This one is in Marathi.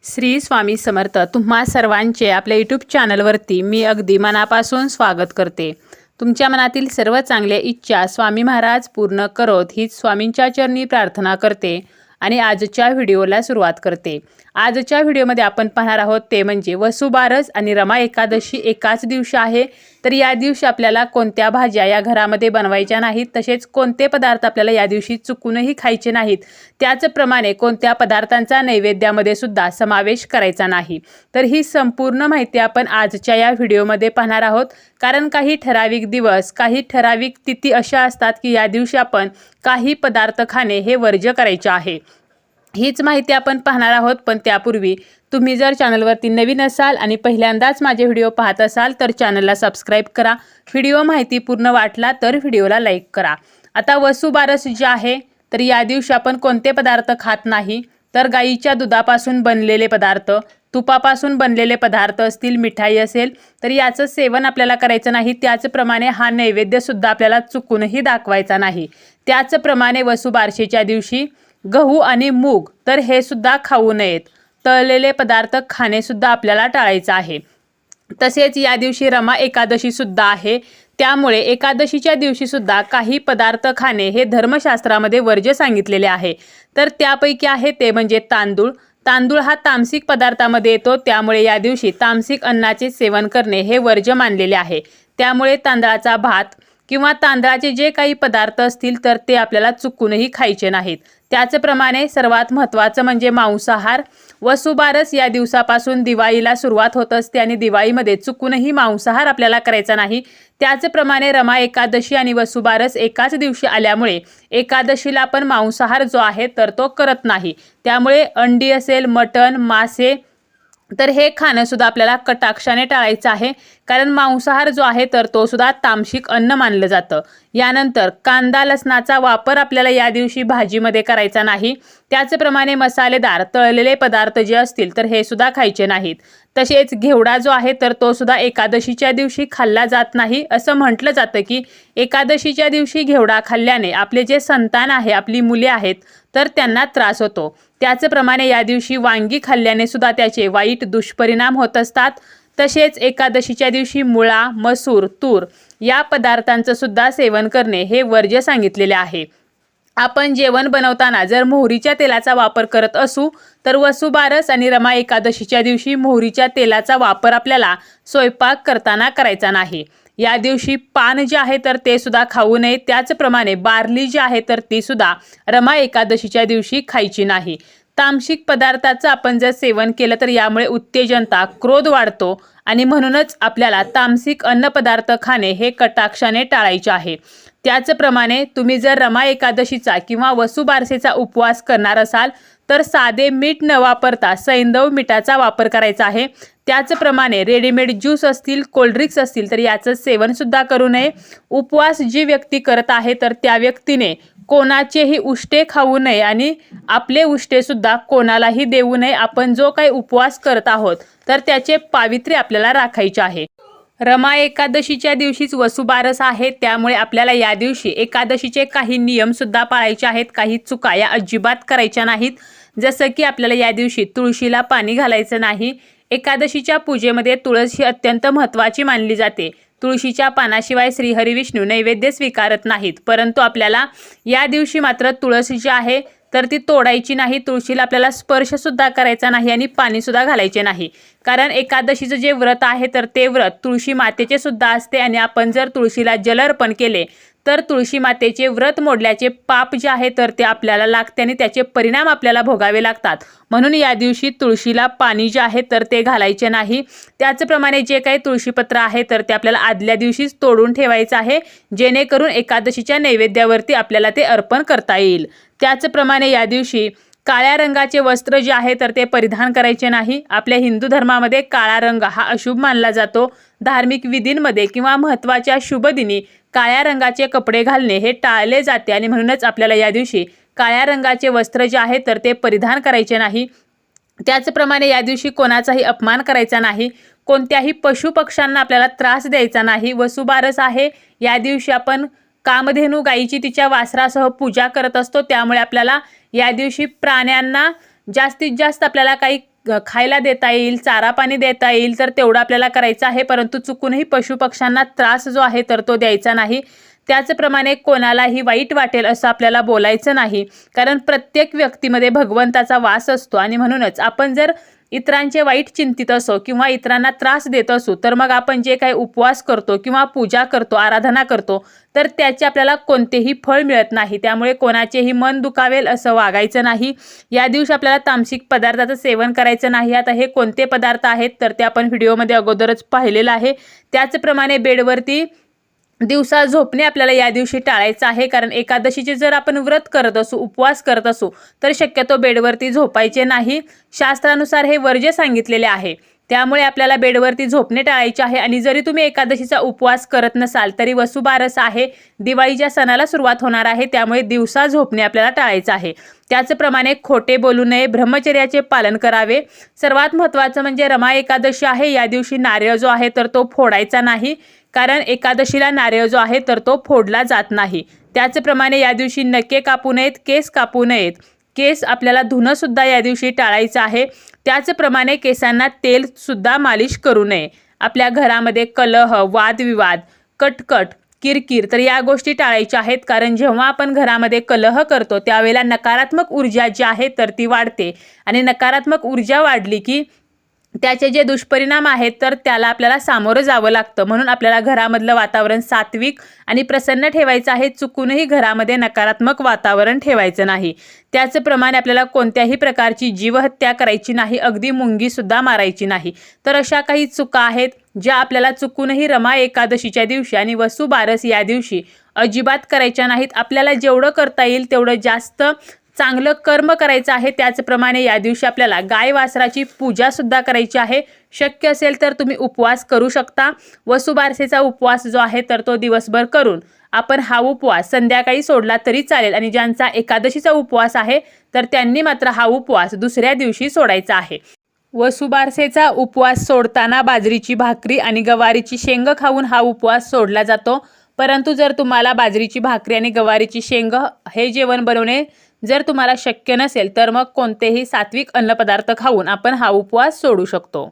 श्री स्वामी समर्थ तुम्हा सर्वांचे आपल्या यूट्यूब चॅनलवरती मी अगदी मनापासून स्वागत करते। तुमच्या मनातील सर्व चांगल्या इच्छा स्वामी महाराज पूर्ण करोत हीच स्वामींच्या चरणी प्रार्थना करते आणि आजच्या व्हिडिओला सुरुवात करते। आजच्या व्हिडिओमध्ये आपण पाहणार आहोत ते म्हणजे वसुबारस आणि रमा एकादशी एकाच दिवशी आहे। तर या दिवशी आपल्याला कोणत्या भाज्या या घरामध्ये बनवायच्या नाहीत, तसेच कोणते पदार्थ आपल्याला या दिवशी चुकूनही खायचे नाहीत, त्याचप्रमाणे कोणत्या पदार्थांचा नैवेद्यामध्ये सुद्धा समावेश करायचा नाही। तर ही संपूर्ण माहिती आपण आजच्या या व्हिडिओमध्ये पाहणार आहोत, कारण काही ठराविक दिवस काही ठराविक तिथी अशा असतात की या दिवशी आपण काही पदार्थ खाणे हे वर्ज्य करायचे आहे। हीच माहिती आपण पाहणार आहोत, पण त्यापूर्वी तुम्ही जर चॅनलवरती नवीन असाल आणि पहिल्यांदाच माझे व्हिडिओ पाहत असाल तर चॅनलला सबस्क्राइब करा। व्हिडिओ माहिती पूर्ण वाटला तर व्हिडिओला लाईक करा। आता वसुबारस जे आहे तर या दिवशी आपण कोणते पदार्थ खात नाही, तर गाईच्या दुधापासून बनलेले पदार्थ, तुपापासून बनलेले पदार्थ असतील, मिठाई असेल तर याचं सेवन आपल्याला करायचं नाही। त्याचप्रमाणे हा नैवेद्य सुद्धा आपल्याला चुकूनही दाखवायचा नाही। त्याचप्रमाणे वसुबारसेच्या दिवशी गहू आणि मूग तर हे सुद्धा खाऊ नयेत। तळलेले पदार्थ खाणे सुद्धा आपल्याला टाळायचं आहे। तसेच या दिवशी रमा एकादशी सुद्धा आहे, त्यामुळे एकादशीच्या दिवशी सुद्धा काही पदार्थ खाणे हे धर्मशास्त्रामध्ये वर्ज्य सांगितलेले आहे। तर त्यापैकी आहे ते म्हणजे तांदूळ। तांदूळ हा तामसिक पदार्थामध्ये येतो, त्यामुळे या दिवशी तामसिक अन्नाचे सेवन करणे हे वर्ज्य मानलेले आहे। त्यामुळे तांदळाचा भात किंवा तांदळाचे जे काही पदार्थ असतील तर ते आपल्याला चुकूनही खायचे नाहीत। त्याचप्रमाणे सर्वात महत्त्वाचं म्हणजे मांसाहार। वसुबारस या दिवसापासून दिवाळीला सुरुवात होत असते आणि दिवाळीमध्ये चुकूनही मांसाहार आपल्याला करायचा नाही। त्याचप्रमाणे रमा एकादशी आणि वसुबारस एकाच दिवशी आल्यामुळे एकादशीला आपण मांसाहार जो आहे तर तो करत नाही। त्यामुळे अंडी असेल, मटण, मासे तर हे खाणं सुद्धा आपल्याला कटाक्षाने टाळायचं आहे, कारण मांसाहार जो आहे तर तो सुद्धा तामसिक अन्न मानलं जातं। यानंतर कांदा लसणाचा वापर आपल्याला या दिवशी भाजीमध्ये करायचा नाही। त्याचप्रमाणे मसालेदार तळलेले पदार्थ जे असतील तर हे सुद्धा खायचे नाहीत। तसेच घेवडा जो आहे तर तो सुद्धा एकादशीच्या दिवशी खाल्ला जात नाही। असं म्हटलं जातं की एकादशीच्या दिवशी घेवडा खाल्ल्याने आपले जे संतान आहे, आपली मुले आहेत तर त्यांना त्रास होतो। त्याचप्रमाणे या दिवशी वांगी खाल्ल्याने सुद्धा त्याचे वाईट दुष्परिणाम होत असतात। तसेच एकादशीच्या दिवशी मुळा, मसूर, तूर या पदार्थांचं सुद्धा सेवन करणे हे वर्ज्य सांगितलेले आहे। आपण जेवण बनवताना जर मोहरीच्या तेलाचा वापर करत असू तर वसुबारस आणि रमा एकादशीच्या दिवशी मोहरीच्या तेलाचा वापर आपल्याला स्वयंपाक करताना करायचा नाही। या दिवशी पान जे आहे तर ते सुद्धा खाऊ नये। त्याचप्रमाणे बार्ली जी आहे तर ती सुद्धा रमा एकादशीच्या दिवशी खायची नाही। तामसिक पदार्थाचं आपण जर सेवन केलं तर यामुळे उत्तेजनता, क्रोध वाढतो आणि म्हणूनच आपल्याला तामसिक अन्नपदार्थ खाणे हे कटाक्षाने टाळायचे आहे। त्याचप्रमाणे तुम्ही जर रमा एकादशीचा किंवा वसुबारसेचा उपवास करणार असाल तर साधे मीठ न वापरता सैंधव मीठाचा वापर करायचा आहे। त्याचप्रमाणे रेडीमेड ज्यूस असतील, कोल्ड्रिंक्स असतील तर याचं सेवन सुद्धा करू नये। उपवास जी व्यक्ती करत आहे तर त्या व्यक्तीने कोणाचेही उष्टे खाऊ नये आणि आपले उष्टे सुद्धा कोणालाही देऊ नये। आपण जो काही उपवास करत आहोत तर त्याचे पावित्र्य आपल्याला राखायचे आहे। रमा एकादशीच्या दिवशीच वसुबारस आहे, त्यामुळे आपल्याला या दिवशी एकादशीचे काही नियम सुद्धा पाळायचे आहेत। काही चुका या अजिबात करायच्या नाहीत, जसं की आपल्याला या दिवशी तुळशीला पाणी घालायचं नाही। एकादशीच्या पूजेमध्ये तुळस ही अत्यंत महत्त्वाची मानली जाते। तुळशीच्या पानाशिवाय श्रीहरी विष्णू नैवेद्य स्वीकारत नाहीत, परंतु आपल्याला या दिवशी मात्र तुळस जी आहे तर ती तोडायची नाही। तुळशीला आपल्याला स्पर्श सुद्धा करायचा नाही आणि पाणी सुद्धा घालायचे नाही, कारण एकादशीचं जे व्रत आहे तर ते व्रत तुळशी मातेचे सुद्धा असते आणि आपण जर तुळशीला जल अर्पण केले तर तुळशी मातेचे व्रत मोडल्याचे पाप जे आहे तर ते आपल्याला लागते आणि त्याचे परिणाम आपल्याला भोगावे लागतात। म्हणून या दिवशी तुळशीला पाणी जे आहे तर ते घालायचे नाही। त्याचप्रमाणे जे काही तुळशीपत्र आहे तर ते आपल्याला आदल्या दिवशीच तोडून ठेवायचं आहे, जेणेकरून एकादशीच्या नैवेद्यावरती आपल्याला ते अर्पण करता येईल। त्याचप्रमाणे या दिवशी काळ्या रंगाचे वस्त्र जे आहे तर ते परिधान करायचे नाही। आपल्या हिंदू धर्मामध्ये काळा रंग हा अशुभ मानला जातो। धार्मिक विधींमध्ये किंवा महत्त्वाच्या शुभदिनी काळ्या रंगाचे कपडे घालणे हे टाळले जाते आणि म्हणूनच आपल्याला या दिवशी काळ्या रंगाचे वस्त्र जे आहे तर ते परिधान करायचे नाही। त्याचप्रमाणे या दिवशी कोणाचाही अपमान करायचा नाही। कोणत्याही पशुपक्ष्यांना आपल्याला त्रास द्यायचा नाही। वसुबारस आहे, या दिवशी आपण कामधेनू गायीची तिच्या वासरासह पूजा करत असतो, त्यामुळे आपल्याला या दिवशी प्राण्यांना जास्तीत जास्त आपल्याला काही खायला देता येईल, चारा पाणी देता येईल तर तेवढं आपल्याला करायचं आहे, परंतु चुकूनही पशुपक्ष्यांना त्रास जो आहे तर तो द्यायचा नाही. त्याचप्रमाणे कोणालाही वाईट वाटेल असं आपल्याला बोलायचं नाही, कारण प्रत्येक व्यक्तीमध्ये भगवंताचा वास असतो आणि म्हणूनच आपण जर इतरांचे वाईट चिंतित असो किंवा इतरांना त्रास देत असू तर मग आपण जे काही उपवास करतो किंवा पूजा करतो, आराधना करतो तर त्याचे आपल्याला कोणतेही फळ मिळत नाही. त्यामुळे कोणाचेही मन दुखावेल असं वागायचं नाही. या दिवशी आपल्याला तामसिक पदार्थाचं सेवन करायचं नाही. आता हे कोणते पदार्थ आहेत तर ते आपण व्हिडिओमध्ये अगोदरच पाहिलेलं आहे. त्याचप्रमाणे बेडवरती दिवसा झोपणे आपल्याला या दिवशी टाळायचं आहे, कारण एकादशीचे जर आपण व्रत करत असू, उपवास करत असू तर शक्यतो बेडवरती झोपायचे नाही. शास्त्रानुसार हे वर्ज्य सांगितलेले आहे. त्यामुळे आपल्याला बेडवरती झोपणे टाळायचे आहे. आणि जरी तुम्ही एकादशीचा उपवास करत नसाल तरी वसुबारस आहे, दिवाळीच्या सणाला सुरुवात होणार आहे, त्यामुळे दिवसा झोपणे आपल्याला टाळायचं आहे. त्याचप्रमाणे खोटे बोलू नये, ब्रह्मचर्याचे पालन करावे. सर्वात महत्त्वाचं म्हणजे रमा एकादशी आहे. या दिवशी नारळ जो आहे तर तो फोडायचा नाही, कारण एकादशीला नारळ जो आहे तर तो फोडला जात नाही. त्याचप्रमाणे या दिवशी नखे कापू नयेत, केस कापू नयेत. केस आपल्याला धुणं सुद्धा या दिवशी टाळायचं आहे. त्याचप्रमाणे केसांना तेल सुद्धा मालिश करू नये. आपल्या घरामध्ये कलह, वादविवाद, कटकट, किरकिर तर या गोष्टी टाळायच्या आहेत, कारण जेव्हा आपण घरामध्ये कलह करतो त्यावेळेला नकारात्मक ऊर्जा जी आहे तर ती वाढते आणि नकारात्मक ऊर्जा वाढली की त्याचे जे दुष्परिणाम आहेत तर त्याला आपल्याला सामोरं जावं लागतं. म्हणून आपल्याला घरामधलं वातावरण सात्विक आणि प्रसन्न ठेवायचं आहे. चुकूनही घरामध्ये नकारात्मक वातावरण ठेवायचं नाही. त्याचप्रमाणे आपल्याला कोणत्याही प्रकारची जीवहत्या करायची नाही, अगदी मुंगीसुद्धा मारायची नाही. तर अशा काही चुका आहेत ज्या आपल्याला चुकूनही रमा एकादशीच्या दिवशी आणि वसुबारस या दिवशी अजिबात करायच्या नाहीत. आपल्याला जेवढं करता येईल तेवढं जास्त चांगलं कर्म करायचं आहे. त्याचप्रमाणे या दिवशी आपल्याला गाय वासराची पूजा सुद्धा करायची आहे. शक्य असेल तर तुम्ही उपवास करू शकता. वसुबारसेचा उपवास जो आहे तर तो दिवसभर करून आपण हा उपवास संध्याकाळी सोडला तरी चालेल. आणि ज्यांचा एकादशीचा उपवास आहे तर त्यांनी मात्र हा उपवास दुसऱ्या दिवशी सोडायचा आहे. वसुबारसेचा उपवास सोडताना बाजरीची भाकरी आणि गवारीची शेंग खाऊन हा उपवास सोडला जातो. परंतु जर तुम्हाला बाजरीची भाकरी आणि गवारीची शेंग हे जेवण बनवणे जर तुम्हाला शक्य नसेल तर मग कोणतेही सात्विक अन्नपदार्थ खाऊन आपण हा उपवास सोडू शकतो.